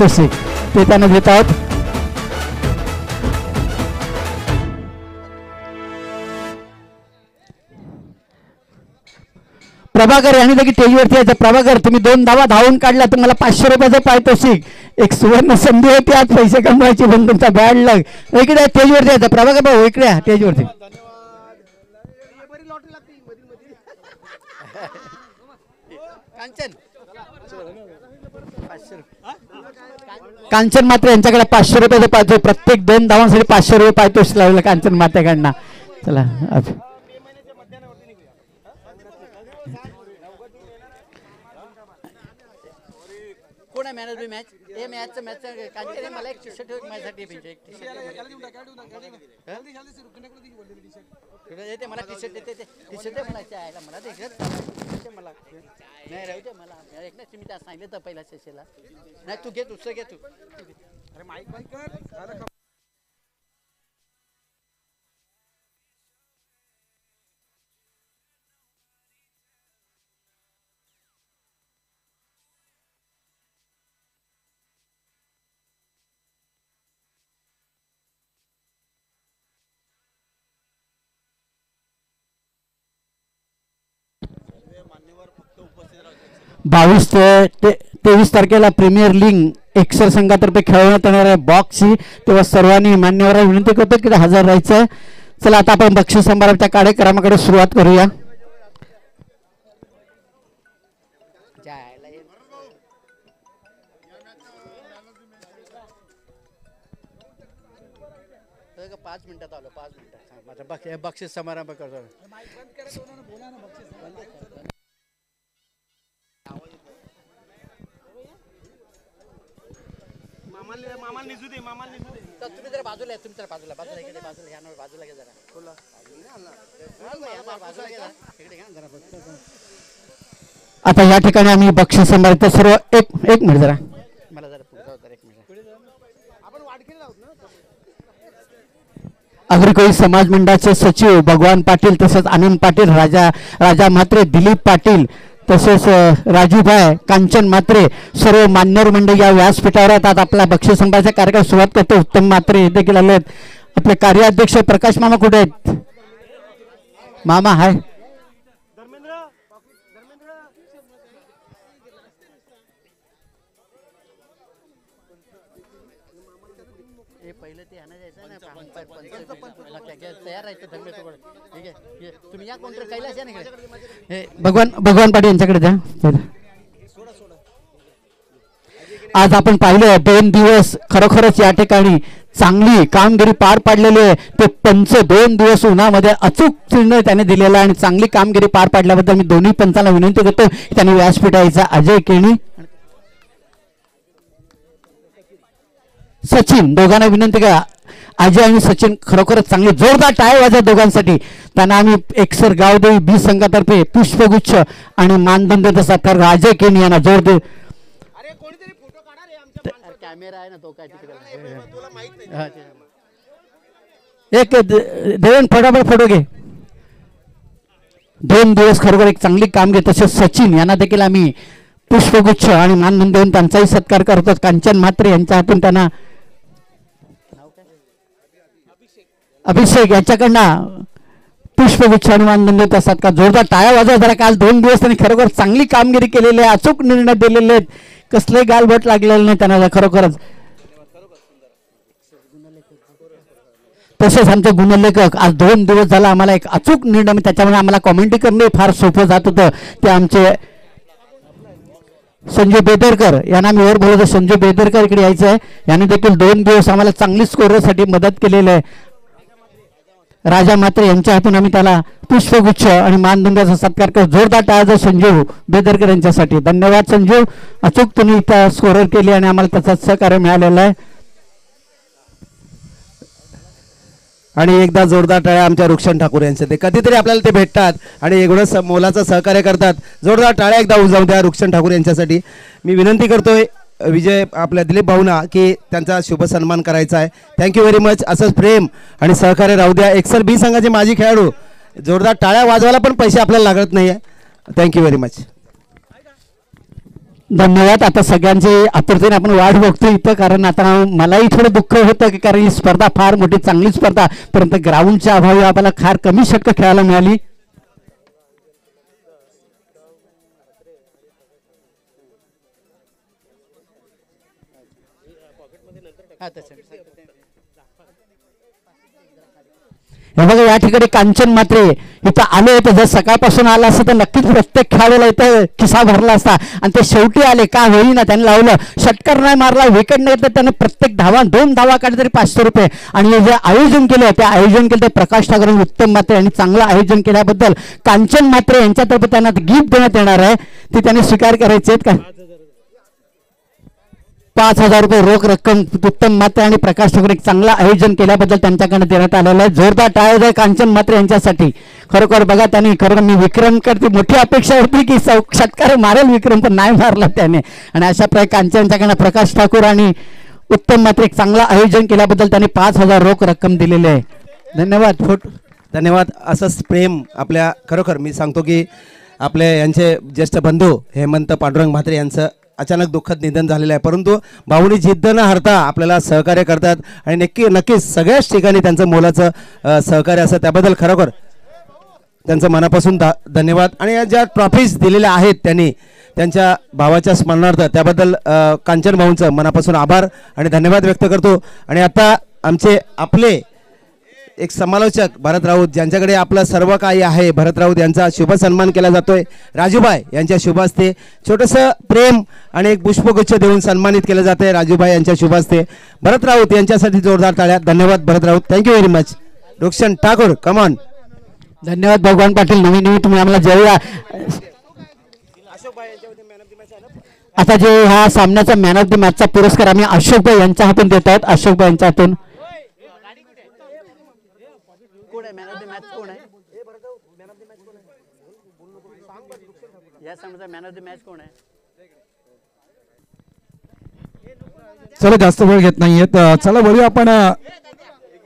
पारितोषिक ते त्यांना देत आहोत. प्रभाकर यांनी देखील स्टेजवरती यायचं. प्रभाकर तुम्ही 2 धावा धावून काढला, तुम्हाला 500 रुपयाचं पारितोषिक. एक सुवर्ण संधी होती आज पैसे कमवायची, पण तुमचा बॅड लक. इकडे स्टेजवरती यायचं. प्रभाकर भाऊ इकडे या स्टेजवरती. कांचन मात्र यांच्याकडे 500 रुपयाचं पाहिजे. प्रत्येक 2 धावांसाठी 500 रुपये पारितोषिक लावलं कांचन मात्याकडनं. चला कोण आहे मॅनेज मॅच हे मॅच कांचन मला एक टी-शर्ट माझ्यासाठी पाहिजे. येते मला टी-शर्ट देते टी-शर्ट मला मला ते मला नाही राहू दे मला एक नाही तुम्ही त्या सांगितलं तर पहिल्या सेशनला नाही तू घे दुसरं घे तू. अरे माईक कर. बावीस ते 23 तारखेला प्रीमियर लीग एक्सर संघातर्फे खेळवण्यात येणार आहे बॉक्सची. तेव्हा सर्वांनी मान्यवरांना विनंती करतो की हजर राहायचं. चला आता आपण बक्षीस समारंभाच्या कार्यक्रमाकडे सुरुवात करूया. पाच मिनिटात आलो 5 मिनिटात बक्षीस समारंभ करतो. मामाला निजू दे तुम्ही जरा बाजूला तुम्ही जरा बाजूला बाजूला घे जरा आता या ठिकाणी आम्ही बक्षीस समारंभ सर्व एक मिनिट जरा मला जरा पुढे जाऊ तर 1 मिनिट. आपण वाडखेड आहोत ना. अग्रकोळी समाज मंडळाचे सचिव भगवान पाटील तसेच आनंद पाटील राजा म्हात्रे दिलीप पाटील तसेच राजूभाई कांचन म्हात्रे सर्व मान्यवर मंडळी या व्यासपीठावर आहेत. आपला बक्षीस समारंभाचा कार्यक्रम सुरुवात करतो. उत्तम म्हात्रे देखील आले आहेत. आपले कार्याध्यक्ष प्रकाश मामा कुठे आहेत? मामा हाय पहिले ते आणा जायचं ना तयार आहे ठीक आहे तुम्ही या कोणतरी कैलास या ना भगवान पाटील यांच्याकडे द्या. आज आपण पाहिलं 2 दिवस खरोखरच या ठिकाणी चांगली कामगिरी पार पाडलेली आहे. ते पंच 2 दिवस उन्हामध्ये अचूक निर्णय त्याने दिलेला आणि चांगली कामगिरी पार पाडल्याबद्दल मी दोन्ही पंचांना विनंती करतो त्यांनी व्यासपीठाचा अजय केणी सचिन दोघांना विनंती करा. अजय आणि सचिन खरोखरच चांगले जोरदार टाळ्या वाजवा दोघांसाठी. त्यांना आम्ही एकसर गावदेवी बी संघातर्फे पुष्पगुच्छ आणि मानदंडाचा सत्कार अजय केणी यांना जोर दे. कॅमेरा आहे ना तो काय एक देवेन फटाफट फोटो घे. 2 दिवस खरोखर एक चांगली कामगिरी. तसेच सचिन यांना देखील आम्ही पुष्पगुच्छ आणि मानधन देऊन त्यांचाही सत्कार करतो. कांचन म्हात्रे यांच्या हातून त्यांना अभिषेक याच्याकडनं पुष्पगुच्छ आणि मानधन देऊन सत्कार. जोरदार टाळ्या वाजवा जरा. काल 2 दिवस त्यांनी खरोखर चांगली कामगिरी केलेली आहे. अचूक निर्णय दिलेले आहेत. कसले गालबोट लागलेले नाही त्यांना खरोखरच. तसेच आमचे गुणलेखक आज 2 दिवस झाला आम्हाला एक अचूक निर्णय त्याच्यामुळे आम्हाला कॉमेंट्री करणे फार सोपं जात होतं. ते आमचे संजय बेदरकर यांना मी वर बोलतो. संजय बेदरकर इकडे यायचं आहे. यांनी देखील 2 दिवस आम्हाला चांगली स्कोरसाठी मदत केलेली आहे. राजा म्हात्रे यांच्या हातून आम्ही त्याला पुष्पगुच्छ आणि मानदंडाचा सत्कार करतो. जोरदार टाळ्या संजीव बेदरकर यांच्यासाठी. धन्यवाद संजीव. अचूक तुम्ही इथं स्कोरर केली आणि आम्हाला त्याचा सहकार्य मिळालेलं आहे. आणि एकदा जोरदार टाळ्या आमच्या रुक्षण ठाकूर यांचे. कधीतरी आपल्याला ते भेटतात आणि एवढं मोलाचं सहकार्य करतात. जोरदार टाळ्या एकदा उजावू द्या रुक्षण ठाकूर यांच्यासाठी. मी विनंती करतोय विजय आपल्या दिलीप भाऊंना की त्यांचा शुभ सन्मान करायचा आहे. Thank you very much. असंच प्रेम आणि सहकार्य राहू द्या. एक्सर बी संघाचे माजी खेळाडू जोरदार टाळ्या वाजवायला पण पैसे आपल्याला लागत नाही आहे. Thank you very much. धन्यवाद. आता सगळ्यांची आतुरतेने आपण वाट बघतो इथं, कारण आता मलाही थोडं दुःख होतं की कारण ही स्पर्धा फार मोठी चांगली स्पर्धा, परंतु ग्राउंडच्या अभावी आपल्याला फार कमी षटकं खेळायला मिळाली. हे बघा या ठिकाणी कांचन मात्रे इथं आले होते. जर सकाळपासून आला असतं तर नक्कीच प्रत्येक खेळाडूला इथं खिसा भरला असता, आणि ते शेवटी आले का होईना, त्यांनी लावलं, षटकार नाही मारला, विकेट नाही घेतलं, त्याने प्रत्येक धावा 2 धावा काढले तरी 500 रुपये. आणि हे जे आयोजन केलं ते आयोजन केलं ते प्रकाश ठाकरे आणि उत्तम मात्रे यांनी चांगलं आयोजन केल्याबद्दल कांचन मात्रे यांच्यातर्फे त्यांना गिफ्ट देण्यात येणार आहे, ते त्यांनी स्वीकार करायचे आहेत का. 5,000 रुपये रोख रक्कम उत्तम मात्रे आणि प्रकाश ठाकरे चांगलं आयोजन केल्याबद्दल त्यांच्याकडे देण्यात आलेलं आहे. जोरदार टाळ्या द्या कांचन मात्रे यांच्यासाठी. खरोखर बघा त्यांनी खरोखर मी विक्रम करते मोठी अपेक्षा होती की षटकार मारेल विक्रम, पण नाही मारला त्याने. आणि अशा प्रकारे कांचन यांच्याकडे प्रकाश ठाकूर आणि उत्तम मात्रे चांगलं आयोजन केल्याबद्दल त्यांनी 5,000 रोख रक्कम दिलेली आहे. धन्यवाद. धन्यवाद. असंच प्रेम आपल्या, खरोखर मी सांगतो की आपले यांचे ज्येष्ठ बंधू हेमंत पांडुरंग म्हात्रे यांचं अचानक दुःखद निधन झालेलं आहे, परंतु भाऊनी जिद्द न हारता आपल्याला सहकार्य करतात आणि नक्कीच सगळ्याच ठिकाणी त्यांचं मोलाचं सहकार्य असं, त्याबद्दल खरोखर त्यांचं मनापासून धन्यवाद. आणि या ज्या ट्रॉफीज दिलेल्या आहेत त्यांनी त्यांच्या भावाच्या स्मरणार्थ, त्याबद्दल कांचन भाऊंचं मनापासून आभार आणि धन्यवाद व्यक्त करतो. आणि आता आपले एक समालोचक भरत राऊत, ज्यांच्याकडे आपलं सर्व काही आहे, भरत राऊत यांचा शुभ सन्मान केला जातोय. राजूभाई यांच्या शुभ हस्ते छोटंसं प्रेम आणि एक पुष्पगुच्छ देऊन सन्मानित केलं जात आहे. राजूभाई यांच्या शुभ हस्ते भरत राऊत यांच्यासाठी जोरदार टाळ्या. धन्यवाद Bharat Raut. Thank you very much. Rukshan Thakur come on. धन्यवाद भगवान पाटील. नवीन तुम्ही आम्हाला जेवूया. आता जे हा सामन्याचा मॅन ऑफ द मॅचचा पुरस्कार आम्ही अशोकभाई यांच्या हातून देत आहोत. अशोकभाई यांच्या हातून चला जास्त वेळ घेत नाहीयेत, चला बोलूया आपण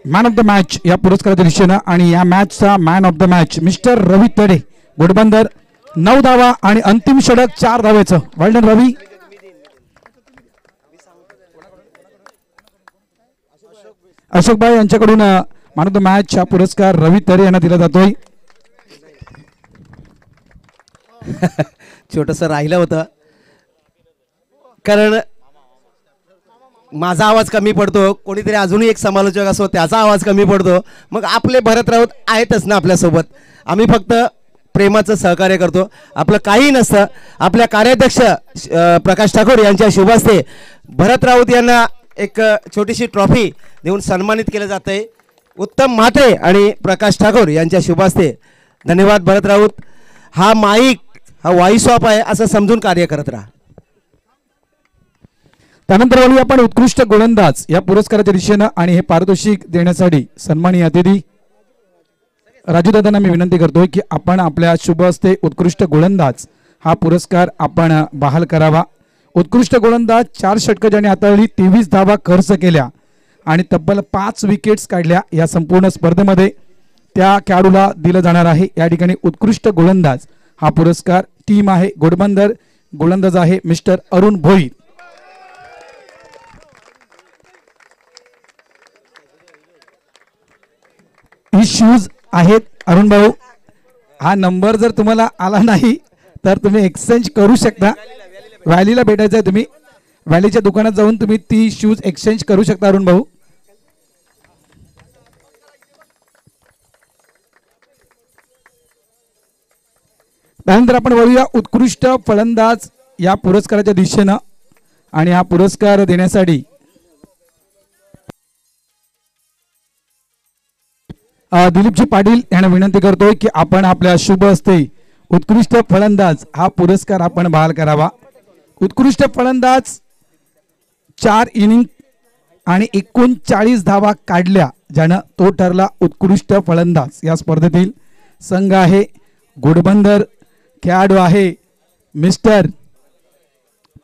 मॅन ऑफ द मॅच या पुरस्काराच्या दिशेनं. आणि या मॅचचा man of the match mister Ravi Tade, Ghodbunder, 9 धावा आणि अंतिम षटक 4 धावेचं. वेल डन रवी. अशोकभाई यांच्याकडून मॅन ऑफ द मॅच हा पुरस्कार रवी तरे यांना दिला जातोय. छोटंसं राहिलं होतं, कारण माझा आवाज कमी पडतो, कोणीतरी अजूनही एक समालोचक असो त्याचा आवाज कमी पडतो, मग आपले भरत राऊत आहेतच ना आपल्यासोबत. आम्ही फक्त प्रेमाचं सहकार्य करतो, आपलं काही नसतं. आपल्या कार्याध्यक्ष प्रकाश ठाकूर यांच्या शुभ हस्ते भरत राऊत यांना एक छोटीशी ट्रॉफी देऊन सन्मानित केलं जात आहे. उत्तम म्हात्रे आणि प्रकाश ठाकूर यांच्या शुभ हस्ते. धन्यवाद भरत राऊत. हा माईक हा व्हॉइस ऑफ आहे असं समजून कार्य करत राहा. त्यानंतर बोलूया आपण उत्कृष्ट गोलंदाज या पुरस्काराच्या दिशेनं. आणि हे पारितोषिक देण्यासाठी सन्माननीय अतिथी राजू दादांना मी विनंती करतोय की आपण आपल्या शुभ हस्ते उत्कृष्ट गोलंदाज हा पुरस्कार आपण बहाल करावा. उत्कृष्ट गोलंदाज 4 षटकं ज्याने हाताळली, 23 धावा खर्च केल्या आणि तब्बल 5 विकेट्स काढल्या या संपूर्ण स्पर्धेमध्ये, त्या खेळाडूला दिलं जाणार आहे. या ठिकाणी उत्कृष्ट गोलंदाज हा पुरस्कार टीम आहे घोडबंदर, गोलंदाज आहे मिस्टर अरुण भोईर. ही शूज आहेत अरुण भाऊ. हा नंबर जर तुम्हाला आला नाही तर तुम्ही एक्सचेंज करू शकता. व्हॅलीला भेटायचं आहे, तुम्ही व्हॅलीच्या दुकानात जाऊन तुम्ही ती शूज एक्सचेंज करू शकता अरुण भाऊ. त्यानंतर आपण बोलूया उत्कृष्ट फलंदाज या पुरस्काराच्या दिशेनं. आणि हा पुरस्कार देण्यासाठी दिलीपजी पाटील यांना विनंती करतोय की आपण आपल्या शुभ हस्ते उत्कृष्ट फलंदाज हा पुरस्कार आपण बहाल करावा. उत्कृष्ट फलंदाज 4 इनिंग आणि 39 धावा काढल्या ज्यानं तो ठरला उत्कृष्ट फलंदाज. या स्पर्धेतील संघ आहे घोडबंदर, खेळाडू आहे मिस्टर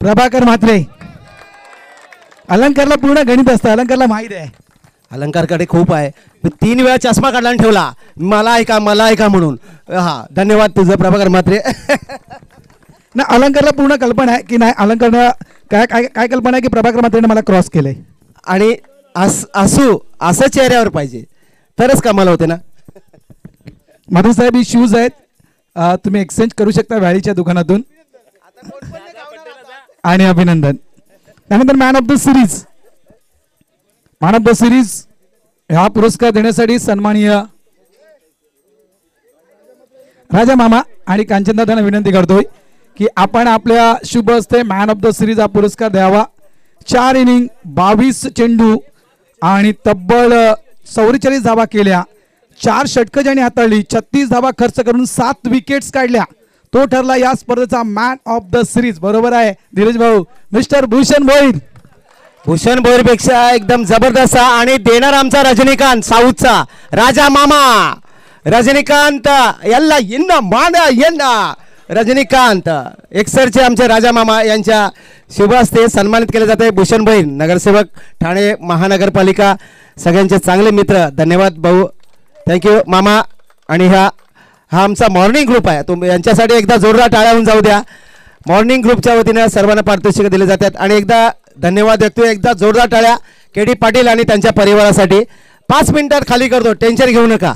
प्रभाकर म्हात्रे. अलंकारला पूर्ण गणित असतं, अलंकारला माहित आहे. अलंकारकडे खूप आहे. 3 वेळा चष्मा काढला आणि ठेवला, मला ऐका म्हणून. हा धन्यवाद तुझं प्रभाकर म्हात्रे. ना अलंकारला पूर्ण कल्पना आहे की नाही अलंकार काय काय काय कल्पना आहे की प्रभाकर मात्रेने मला क्रॉस केलंय आणि असं चेहऱ्यावर पाहिजे तरच कामाला होते ना. मधु साहेब ही शूज आहेत, तुम्ही एक्सचेंज करू शकता व्हॅलीच्या दुकानातून. आणि अभिनंदन. त्यानंतर man of the series, man of the series हा पुरस्कार देण्यासाठी सन्माननीय राजा मामा आणि कांचनदादांना विनंती करतोय की आपण आपल्या शुभ हस्ते मॅन ऑफ द सिरीज हा पुरस्कार द्यावा. 4 इनिंग 22 चेंडू आणि तब्बल 44 धावा केल्या, 4 षटकं ज्यांनी हाताळली, 36 धावा खर्च करून 7 विकेट्स काढल्या, तो ठरला या स्पर्धेचा मॅन ऑफ द सिरीज. बरोबर आहे धीरज भाऊ. मिस्टर भूषण भोईर, भूषण भोईरपेक्षा एकदम जबरदस्त आणि देणार आमचा रजनीकांत साऊथचा राजा मामा. रजनीकांत यल्ला यन्ना माना यन्ना रजनीकांत एक्सरचे आमचे राजा मामा यांच्या शुभ हस्ते सन्मानित केले जाते. भूषण भोईर नगरसेवक ठाणे महानगरपालिका, सगळ्यांचे चांगले मित्र. धन्यवाद भाऊ, थँक्यू मामा. आणि हा आमचा मॉर्निंग ग्रुप आहे, तुम्ही यांच्यासाठी एकदा जोरदार टाळ्या होऊन जाऊ द्या. मॉर्निंग ग्रुपच्या वतीनं सर्वांना पारितोषिकं दिले जातात आणि एकदा धन्यवाद व्यक्त, एकदा जोरदार टाळ्या के.डी. पाटील आणि त्यांच्या परिवारासाठी. 5 मिनिटात खाली करतो, टेन्शन घेऊ नका.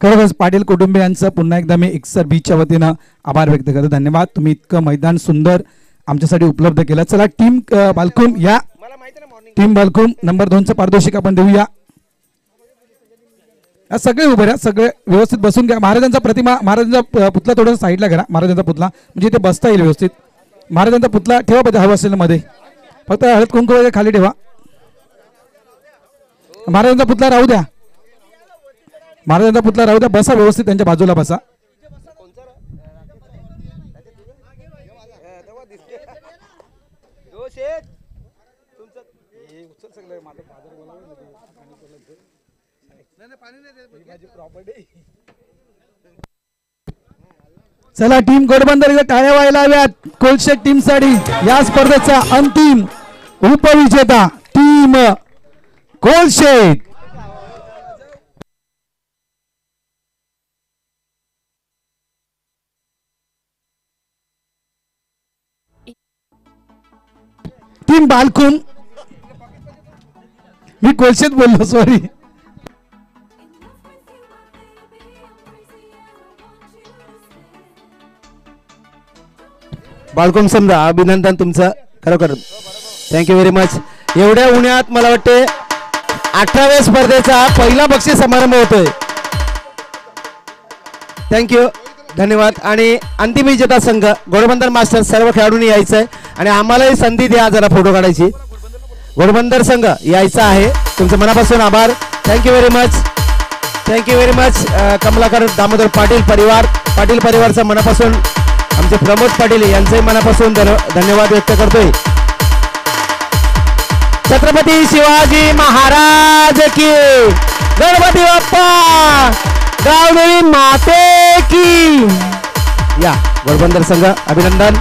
खरोखरच पाटील कुटुंबियांचं पुन्हा एकदा मी एक्सर बीचच्या वतीनं आभार व्यक्त करतो. धन्यवाद, तुम्ही इतकं मैदान सुंदर आमच्यासाठी उपलब्ध केलं. चला टीम बालकुम या, टीम बालकुम नंबर 2चं पारितोषिक आपण देऊया. सगळे उभे राहा, सगळे व्यवस्थित बसून घ्या. महाराजांचा प्रतिमा, महाराजांचा पुतळा थोडासा साईडला करा, महाराजांचा पुतळा म्हणजे इथे बसता येईल व्यवस्थित. महाराजांचा पुतळा ठेवा पाहिजे हवा असेल मध्ये, फक्त हळद कुंकू वगैरे खाली ठेवा. महाराजांचा पुतळा राहू द्या, महाराजांचा पुतळा राहू द्या, बसा व्यवस्थित त्यांच्या बाजूला बसा. चला टीम घोडबंदर टाळ्या व्हायला हव्यात कोलशेट टीम साठी. या स्पर्धेचा अंतिम उपविजेता टीम कोलशेट. टीम बालकुम, मी कोलशेत बोललो सॉरी. बालकुम समजा अभिनंदन तुमचं, खरोखर थँक्यू व्हेरी मच. एवढ्या उन्हात मला वाटते 18व्या स्पर्धेचा पहिला बक्षीस समारंभ होतोय. थँक्यू, धन्यवाद. आणि अंतिम विजेता संघ घोडबंदर मास्टर, सर्व खेळाडूंनी यायचंय आणि आम्हालाही संधी द्या जरा फोटो काढायची. घोडबंदर संघ यायचा आहे, तुमचं मनापासून आभार. Thank you very much, thank you very much. Kamalakar Damodar Patil परिवार, पाटील परिवारचा मनापासून, आमचे प्रमोद पाटील यांचे मनापासून धन्यवाद व्यक्त करतोय. छत्रपती शिवाजी महाराज की, गणपती बाप्पा, गावदेवी माते की. या घोडबंदर संघ अभिनंदन.